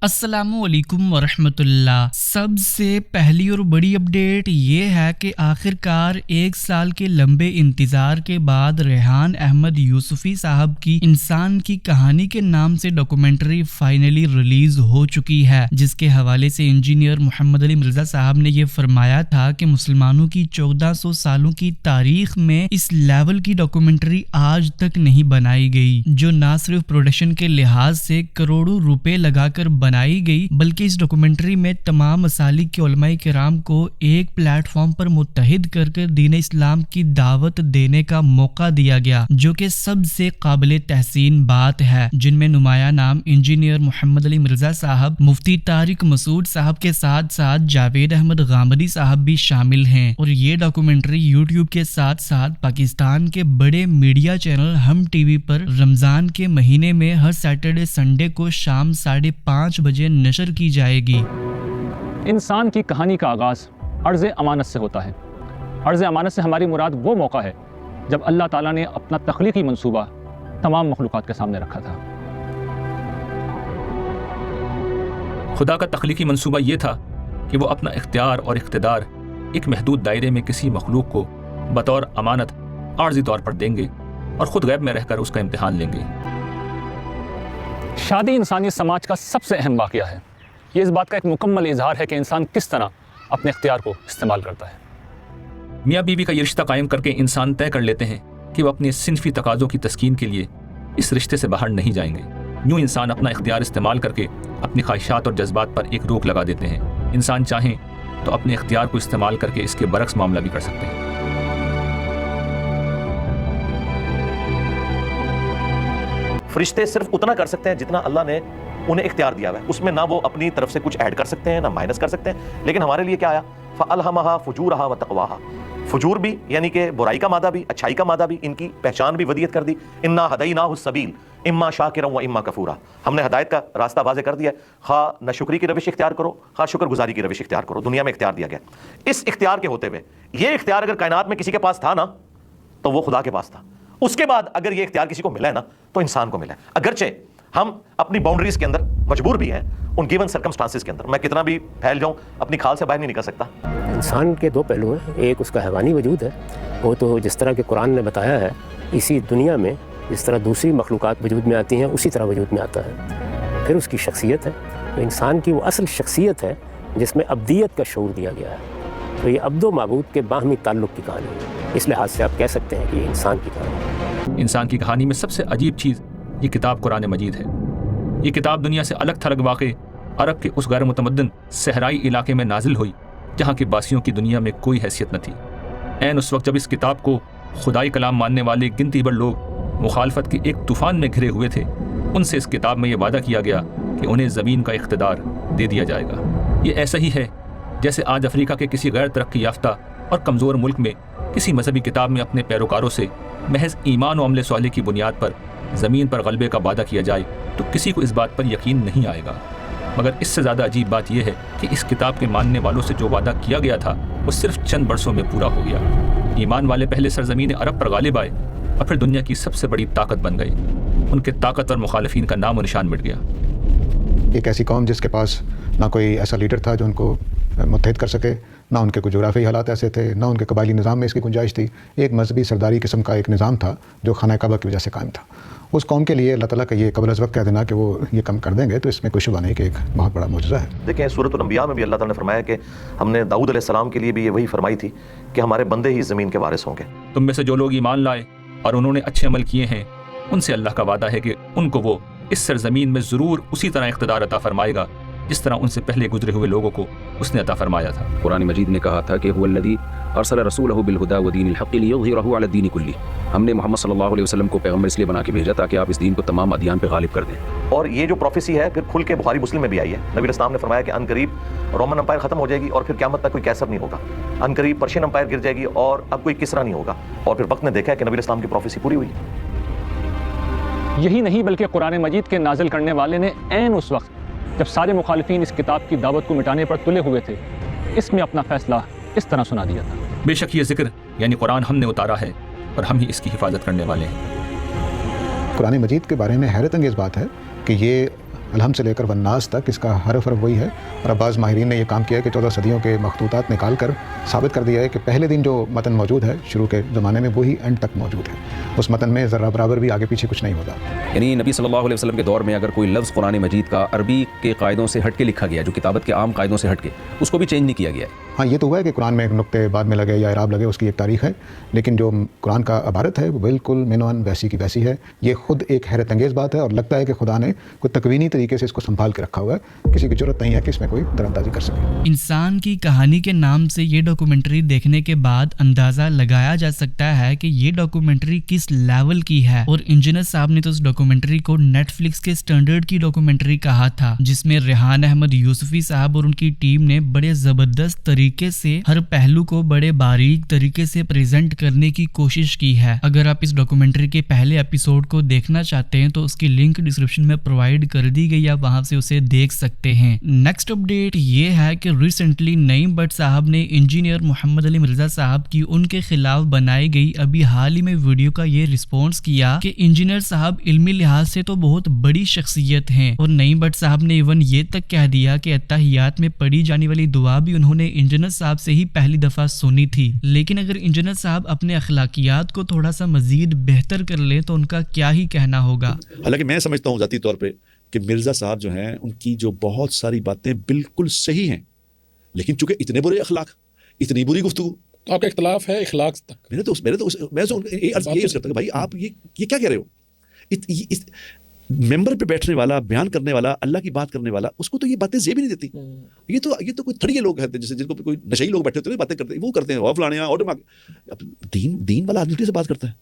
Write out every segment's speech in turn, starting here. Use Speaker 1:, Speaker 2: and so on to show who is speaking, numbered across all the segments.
Speaker 1: السلام علیکم ورحمۃ اللہ۔ سب سے پہلی اور بڑی اپڈیٹ یہ ہے کہ آخرکار 1 سال کے لمبے انتظار کے بعد ریحان احمد یوسفی صاحب کی انسان کی کہانی کے نام سے ڈاکومنٹری فائنلی ریلیز ہو چکی ہے، جس کے حوالے سے انجینئر محمد علی مرزا صاحب نے یہ فرمایا تھا کہ مسلمانوں کی 1400 سالوں کی تاریخ میں اس لیول کی ڈاکومنٹری آج تک نہیں بنائی گئی، جو نہ صرف پروڈکشن کے لحاظ سے کروڑوں روپے لگا کر بنائی گئی، بلکہ اس ڈاکومنٹری میں تمام مسالک کے علماء کرام کو ایک پلیٹ فارم پر متحد کر دین اسلام کی دعوت دینے کا موقع دیا گیا، جو کہ سب سے قابل تحسین بات ہے، جن میں نمایاں نام انجینئر محمد علی مرزا صاحب، مفتی طارق مسعود صاحب کے ساتھ ساتھ جاوید احمد غامدی صاحب بھی شامل ہیں۔ اور یہ ڈاکومنٹری یوٹیوب کے ساتھ ساتھ پاکستان کے بڑے میڈیا چینل ہم ٹی وی پر رمضان کے مہینے میں ہر سیٹرڈے سنڈے کو شام 5:30 بجے نشر کی جائے گی۔
Speaker 2: انسان کی کہانی کا آغاز عرض امانت سے ہوتا ہے۔ عرض امانت سے ہماری مراد وہ موقع ہے جب اللہ تعالیٰ نے اپنا تخلیقی منصوبہ تمام مخلوقات کے سامنے رکھا تھا۔
Speaker 3: خدا کا تخلیقی منصوبہ یہ تھا کہ وہ اپنا اختیار اور اقتدار ایک محدود دائرے میں کسی مخلوق کو بطور امانت عارضی طور پر دیں گے اور خود غیب میں رہ کر اس کا امتحان لیں گے۔
Speaker 2: شادی انسانی سماج کا سب سے اہم واقعہ ہے۔ یہ اس بات کا ایک مکمل اظہار ہے کہ انسان کس طرح اپنے اختیار کو استعمال کرتا ہے۔
Speaker 3: میاں بیوی کا یہ رشتہ قائم کر کے انسان طے کر لیتے ہیں کہ وہ اپنے صنفی تقاضوں کی تسکین کے لیے اس رشتے سے باہر نہیں جائیں گے۔ یوں انسان اپنا اختیار استعمال کر کے اپنی خواہشات اور جذبات پر ایک روک لگا دیتے ہیں۔ انسان چاہیں تو اپنے اختیار کو استعمال کر کے اس کے برعکس معاملہ بھی کر سکتے ہیں۔
Speaker 4: فرشتے صرف اتنا کر سکتے ہیں جتنا اللہ نے انہیں اختیار دیا ہوا ہے، اس میں نہ وہ اپنی طرف سے کچھ ایڈ کر سکتے ہیں نہ مائنس کر سکتے ہیں۔ لیکن ہمارے لیے کیا آیا؟ فَأَلْهَمَهَا فُجُورَهَا وَتَقْوَاهَا، فجور بھی یعنی کہ برائی کا مادہ بھی، اچھائی کا مادہ بھی، ان کی پہچان بھی ودیت کر دی۔ اِنَّا هَدَيْنَاهُ السَّبِيلَ اِمَّا شَاكِرًا وَإِمَّا كَفُورًا، ہم نے ہدایت کا راستہ واضح کر دیا ہے، خواہ ناشکری کی روش اختیار کرو خواہ شکر گزاری کی روش اختیار کرو، دنیا میں اختیار دیا گیا۔ اس اختیار کے ہوتے ہوئے یہ اختیار اگر کائنات میں کسی کے پاس تھا نا تو وہ خدا کے پاس تھا، اس کے بعد اگر یہ اختیار کسی کو ملا ہے نا تو انسان کو ملا ہے، اگرچہ ہم اپنی باؤنڈریز کے اندر مجبور بھی ہیں، ان گیون سرکمسٹانسز کے اندر میں کتنا بھی پھیل جاؤں اپنی کھال سے باہر نہیں نکل سکتا۔
Speaker 5: انسان کے 2 پہلو ہیں، ایک اس کا حیوانی وجود ہے، وہ تو جس طرح کہ قرآن نے بتایا ہے اسی دنیا میں جس طرح دوسری مخلوقات وجود میں آتی ہیں اسی طرح وجود میں آتا ہے۔ پھر اس کی شخصیت ہے، تو انسان کی وہ اصل شخصیت ہے جس میں ابدیت کا شعور دیا گیا ہے۔ تو یہ عبد و معبود کے باہمی تعلق کی کہانی ہے، اس لحاظ سے آپ کہہ سکتے ہیں کہ یہ انسان کی کہانی ہے۔
Speaker 3: انسان کی کہانی میں سب سے عجیب چیز یہ کتاب قرآن مجید ہے۔ یہ کتاب دنیا سے الگ تھلگ واقع عرب کے اس غیر متمدن صحرائی علاقے میں نازل ہوئی جہاں کی باسیوں کی دنیا میں کوئی حیثیت نہ تھی۔ عین اس وقت جب اس کتاب کو خدائی کلام ماننے والے گنتی بھر لوگ مخالفت کے ایک طوفان میں گھرے ہوئے تھے، ان سے اس کتاب میں یہ وعدہ کیا گیا کہ انہیں زمین کا اقتدار دے دیا جائے گا۔ یہ ایسا ہی ہے جیسے آج افریقہ کے کسی غیر ترقی یافتہ اور کمزور ملک میں کسی مذہبی کتاب میں اپنے پیروکاروں سے محض ایمان و عمل صالح کی بنیاد پر زمین پر غلبے کا وعدہ کیا جائے تو کسی کو اس بات پر یقین نہیں آئے گا۔ مگر اس سے زیادہ عجیب بات یہ ہے کہ اس کتاب کے ماننے والوں سے جو وعدہ کیا گیا تھا وہ صرف چند برسوں میں پورا ہو گیا۔ ایمان والے پہلے سرزمین عرب پر غالب آئے اور پھر دنیا کی سب سے بڑی طاقت بن گئے۔ ان کے طاقتور مخالفین کا نام و نشان مٹ گیا۔
Speaker 6: ایک ایسی قوم جس کے پاس نہ کوئی ایسا لیڈر تھا جو ان کو متحد کر سکے، نہ ان کے کوئی جغرافیائی حالات ایسے تھے، نہ ان کے قبائلی نظام میں اس کی گنجائش تھی۔ ایک مذہبی سرداری قسم کا ایک نظام تھا جو خانہ کعبہ کی وجہ سے قائم تھا۔ اس قوم کے لیے اللہ تعالیٰ کا یہ قبل از وقت کہہ دینا کہ وہ یہ کم کر دیں گے تو اس میں کوئی شبہ نہیں کہ ایک بہت بڑا معجزہ ہے۔
Speaker 4: دیکھیں سورۃ الانبیاء میں بھی اللہ تعالیٰ نے فرمایا کہ ہم نے داؤد علیہ السلام کے لیے بھی یہ وہی فرمائی تھی کہ ہمارے بندے ہی زمین کے وارث ہوں گے۔
Speaker 3: تم میں سے جو لوگ ایمان لائے اور انہوں نے اچھے عمل کیے ہیں ان سے اللہ کا وعدہ ہے کہ ان کو وہ اس سرزمین میں ضرور اسی طرح اقتدار عطا فرمائے گا جس طرح ان سے پہلے گزرے ہوئے لوگوں کو اس نے عطا فرمایا تھا۔
Speaker 7: قرآن مجید نے کہا تھا کہ هو الذی ارسل رسولہ بالہدی ودین الحق لیظہرہ علی الدین کلہ، ہم نے محمد صلی اللہ علیہ وسلم کو پیغمبر اس لیے بنا کے بھیجا تاکہ آپ اس دین کو تمام ادیان پہ غالب کر دیں۔
Speaker 4: اور یہ جو پروفیسی ہے پھر کھل کے بخاری مسلم میں بھی آئی ہے۔ نبی اسلام نے فرمایا کہ ان قریب رومن امپائر ختم ہو جائے گی اور پھر قیامت تک کوئی کیسر نہیں ہوگا، ان قریب پرشین امپائر گر جائے گی اور اب کوئی کسرا نہیں ہوگا، اور پھر وقت نے دیکھا ہے کہ نبی اسلام کی پروفیسی پوری ہوئی۔
Speaker 2: یہی نہیں بلکہ قرآن مجید کے نازل کرنے والے نے عین اس وقت جب سارے مخالفین اس کتاب کی دعوت کو مٹانے پر تلے ہوئے تھے اس میں اپنا فیصلہ اس طرح سنا دیا تھا۔
Speaker 3: بے شک یہ ذکر یعنی قرآن ہم نے اتارا ہے اور ہم ہی اس کی حفاظت کرنے والے ہیں۔
Speaker 6: قرآن مجید کے بارے میں حیرت انگیز بات ہے کہ یہ الحمد سے لے کر والناس تک اس کا حرف وہی ہے. اور اب بعض ماہرین نے یہ کام کیا ہے کہ 14 صدیوں کے مخطوطات نکال کر ثابت کر دیا ہے کہ پہلے دن جو متن موجود ہے شروع کے زمانے میں وہی اینڈ تک موجود ہے. اس متن میں ذرہ برابر بھی آگے پیچھے کچھ نہیں ہوتا.
Speaker 7: یعنی نبی صلی اللہ علیہ وسلم کے دور میں اگر کوئی لفظ قرآن مجید کا عربی کے قاعدوں سے ہٹ کے لکھا گیا, جو کتابت کے عام قاعدوں سے ہٹ کے, اس کو بھی چینج نہیں کیا گیا ہے.
Speaker 6: ہاں یہ تو ہوا ہے کہ قرآن میں ایک نقطے بعد میں لگے یا اعراب لگے, اس کی ایک تاریخ ہے, لیکن جو قرآن کا عبارت ہے وہ بالکل منوان ویسی کی ویسی ہے. یہ خود ایک حیرت انگیز بات ہے اور لگتا ہے کہ خدا نے کوئی تکوینی طریقے سے اس کو سنبھال کے رکھا ہوا ہے. کسی کی ضرورت نہیں ہے کہ اس میں کوئی دراندازی کر سکے.
Speaker 1: انسان کی کہانی کے نام سے یہ ڈاکومنٹری دیکھنے کے بعد اندازہ لگایا جا سکتا ہے کہ یہ ڈاکومنٹری کس لیول کی ہے. اور انجینئر صاحب نے تو اس ڈاکومنٹری کو نیٹ فلکس کے سٹینڈرڈ کی ڈاکومنٹری کہا تھا, جس میں ریحان احمد یوسفی صاحب اور ان کی ٹیم نے بڑے زبردست طریقے سے ہر پہلو کو بڑے باریک طریقے سے پریزنٹ کرنے کی کوشش کی ہے. اگر آپ اس ڈاکومنٹری کے پہلے ایپیسوڈ کو دیکھنا چاہتے ہیں تو اس کی لنک ڈسکرپشن میں پرووائڈ کر دی گئی, آپ وہاں سے اسے دیکھ سکتے ہیں. نیکسٹ اپڈیٹ یہ ہے کہ ریسنٹلی نعیم بٹ صاحب نے انجینئر محمد علی مرزا صاحب کی ان کے خلاف بنائی گئی ابھی حال ہی میں ویڈیو کا یہ رسپانس کیا کہ انجینئر صاحب علمی لحاظ سے تو بہت بڑی شخصیت ہیں, اور نعیم بٹ صاحب نے ایون یہ تک کہہ دیا کہ اتحیات میں پڑھی جانے والی دعا بھی انہوں نے انجینئر صاحب سے ہی پہلی دفعہ سنی تھی. لیکن اگر انجینئر صاحب اپنے اخلاقیات کو تھوڑا سا مزید بہتر کر لیں تو ان کا کیا ہی کہنا ہوگا.
Speaker 8: حالانکہ میں سمجھتا ہوں ذاتی طور پہ کہ مرزا صاحب جو ہیں ان کی جو بہت ساری باتیں بالکل صحیح ہیں, لیکن چونکہ اتنے برے اخلاق, اتنی بری گفتگو,
Speaker 9: تو آپ کا اختلاف ہے اخلاق تک.
Speaker 8: میں یہ عرض کرتا ہوں کہ بھائی آپ یہ کیا کہہ رہے ہو. ممبر پہ بیٹھنے والا, بیان کرنے والا, اللہ کی بات کرنے والا, اس کو تو یہ باتیں زیب ہی نہیں دیتی. یہ تو کوئی تھڑیے لوگ ہیں جیسے جن کو کوئی نشئی لوگ بیٹھے ہوتے ہیں باتیں کرتے ہیں, وہ کرتے ہیں اور فلانے دین والا آدمی سے بات کرتا ہے.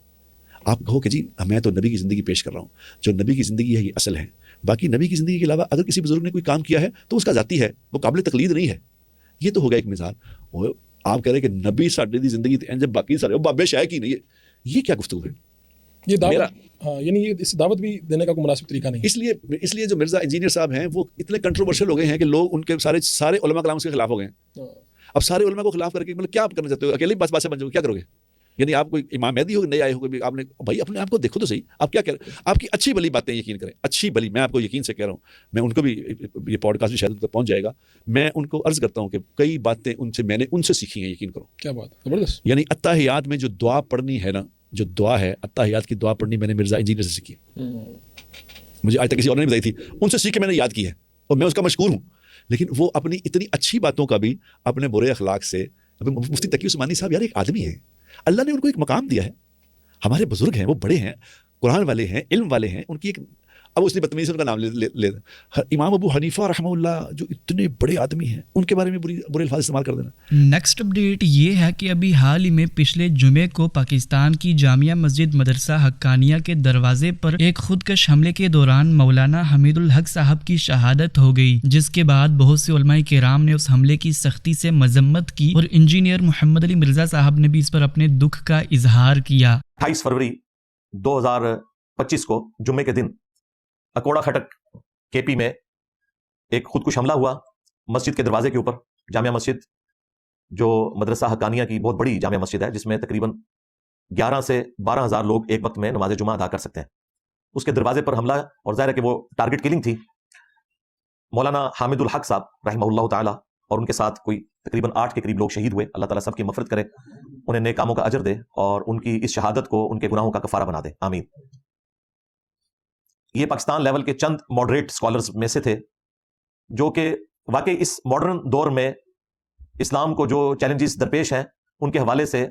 Speaker 8: آپ کہو کہ جی میں تو نبی کی زندگی پیش کر رہا ہوں, جو نبی کی زندگی ہے یہ اصل ہے, باقی نبی کی زندگی کے علاوہ اگر کسی بزرگ نے کوئی کام کیا ہے تو اس کا ذاتی ہے, وہ قابل تقلید نہیں ہے. یہ تو ہوگا ایک مثال. آپ کہہ رہے ہیں کہ نبی ساڈے دی زندگی جب باقی سارے بابے شاہ کی نہیں ہے, یہ کیا گفتگو ہے.
Speaker 9: یہ دعوت, یعنی یہ اس دعوت بھی دینے کا کوئی مناسب طریقہ نہیں.
Speaker 8: اس لیے جو مرزا انجینئر صاحب ہیں وہ اتنے کنٹروورشل ہو گئے ہیں کہ لوگ ان کے سارے علماء کلام کے خلاف ہو گئے ہیں. اب سارے علماء کو خلاف کر کے مطلب کیا آپ کرنا چاہتے ہو, اکیلے بس بادشاہ بن جاؤ, کیا کرو گے. یعنی آپ کوئی امام مہدی ہو نئے آئے ہو, آپ نے بھائی اپنے آپ کو دیکھو تو صحیح, آپ کیا کہہ رہے ہیں. آپ کی اچھی بلی باتیں یقین کریں, اچھی بلی, میں آپ کو یقین سے کہہ رہا ہوں, میں ان کو بھی یہ پوڈ کاسٹ بھی شاید ان تک پہنچ جائے گا, میں ان کو عرض کرتا ہوں کہ کئی باتیں میں نے ان سے سیکھی ہیں, یقین کرو.
Speaker 9: کیا بات, زبردست.
Speaker 8: یعنی اتحیات میں جو دعا پڑھنی ہے نا, جو دعا ہے اتحیات کی دعا پڑھنی میں نے مرزا انجینئر سے سیکھی. مجھے آج تک کسی اور نے نہیں بتائی تھی, ان سے سیکھ کے میں نے یاد کی ہے اور میں اس کا مشکور ہوں. لیکن وہ اپنی اتنی اچھی باتوں کا بھی اپنے برے اخلاق سے, مفتی تقی عثمانی صاحب یار ایک آدمی ہے, اللہ نے ان کو ایک مقام دیا ہے, ہمارے بزرگ ہیں, وہ بڑے ہیں, قرآن والے ہیں, علم والے ہیں, ان کی ایک, اب اس نے بدتمیزی سے ان کا نام لے امام ابو حنیفہ رحمہ اللہ جو اتنے بڑے آدمی ہیں, ان کے بارے میں برے الفاظ استعمال کر دینا.
Speaker 1: نیکسٹ اپڈیٹ یہ ہے کہ ابھی حال ہی میں پچھلے جمعے کو پاکستان کی جامعہ مسجد مدرسہ حقانیہ کے دروازے پر ایک خودکش حملے کے دوران مولانا حمید الحق صاحب کی شہادت ہو گئی, جس کے بعد بہت سے علماء کرام نے اس حملے کی سختی سے مذمت کی اور انجینئر محمد علی مرزا صاحب نے بھی اس پر اپنے دکھ کا اظہار کیا.
Speaker 4: 28 فروری 2025 کو جمعے کے دن اکوڑا کھٹک کے پی میں ایک خودکش حملہ ہوا مسجد کے دروازے کے اوپر. جامعہ مسجد جو مدرسہ حقانیہ کی بہت بڑی جامعہ مسجد ہے, جس میں تقریباً 11 سے 12 ہزار لوگ ایک وقت میں نماز جمعہ ادا کر سکتے ہیں, اس کے دروازے پر حملہ, اور ظاہر ہے کہ وہ ٹارگٹ کلنگ تھی. مولانا حامد الحق صاحب رحمہ اللہ تعالی اور ان کے ساتھ کوئی تقریباً 8 کے قریب لوگ شہید ہوئے. اللہ تعالیٰ سب کی مغفرت کرے, انہیں نیک کاموں کا اجر دے اور ان کی اس شہادت کو ان کے گناہوں کا کفارہ بنا دے, آمین. یہ پاکستان لیول کے چند ماڈریٹ سکالرز میں سے تھے جو کہ واقعی اس ماڈرن دور میں اسلام کو جو چیلنجز درپیش ہیں ان کے حوالے سے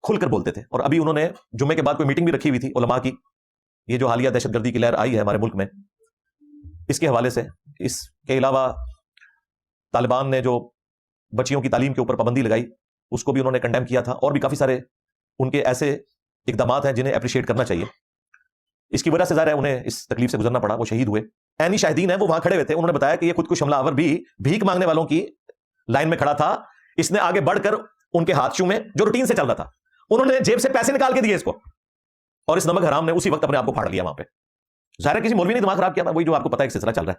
Speaker 4: کھل کر بولتے تھے. اور ابھی انہوں نے جمعے کے بعد کوئی میٹنگ بھی رکھی ہوئی تھی علماء کی, یہ جو حالیہ دہشت گردی کی لہر آئی ہے ہمارے ملک میں, اس کے حوالے سے. اس کے علاوہ طالبان نے جو بچیوں کی تعلیم کے اوپر پابندی لگائی اس کو بھی انہوں نے کنڈیم کیا تھا, اور بھی کافی سارے ان کے ایسے اقدامات ہیں جنہیں اپریشیٹ کرنا چاہیے. اس کی وجہ سے ظاہر ہے انہیں اس تکلیف سے گزرنا پڑا, وہ شہید ہوئے. عینی شاہدین ہیں, وہ وہاں کھڑے ہوئے تھے, انہوں نے بتایا کہ یہ خودکش حملہ آور بھی بھیک مانگنے والوں کی لائن میں کھڑا تھا, اس نے آگے بڑھ کر ان کے ہاتھ چومے جو روٹین سے چل رہا تھا, انہوں نے جیب سے پیسے نکال کے دیے اس کو, اور اس نمک حرام نے اسی وقت اپنے آپ کو پھاڑ لیا وہاں پہ. ظاہر ہے کسی مولوی نے دماغ خراب کیا تھا, وہی جو آپ کو پتا ہے ایک سلسلہ چل رہا ہے.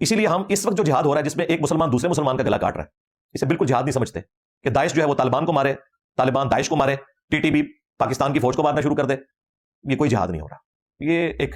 Speaker 4: اسی لیے ہم اس وقت جو جہاد ہو رہا ہے جس میں ایک مسلمان دوسرے مسلمان کا گلا کاٹ رہا ہے, اسے بالکل جہاد نہیں سمجھتے کہ داعش جو ہے وہ طالبان کو مارے, طالبان داعش کو مارے, TTP پاکستان کی فوج کو مارنا شروع کر دے. یہ کوئی جہاد نہیں ہو رہا, یہ ایک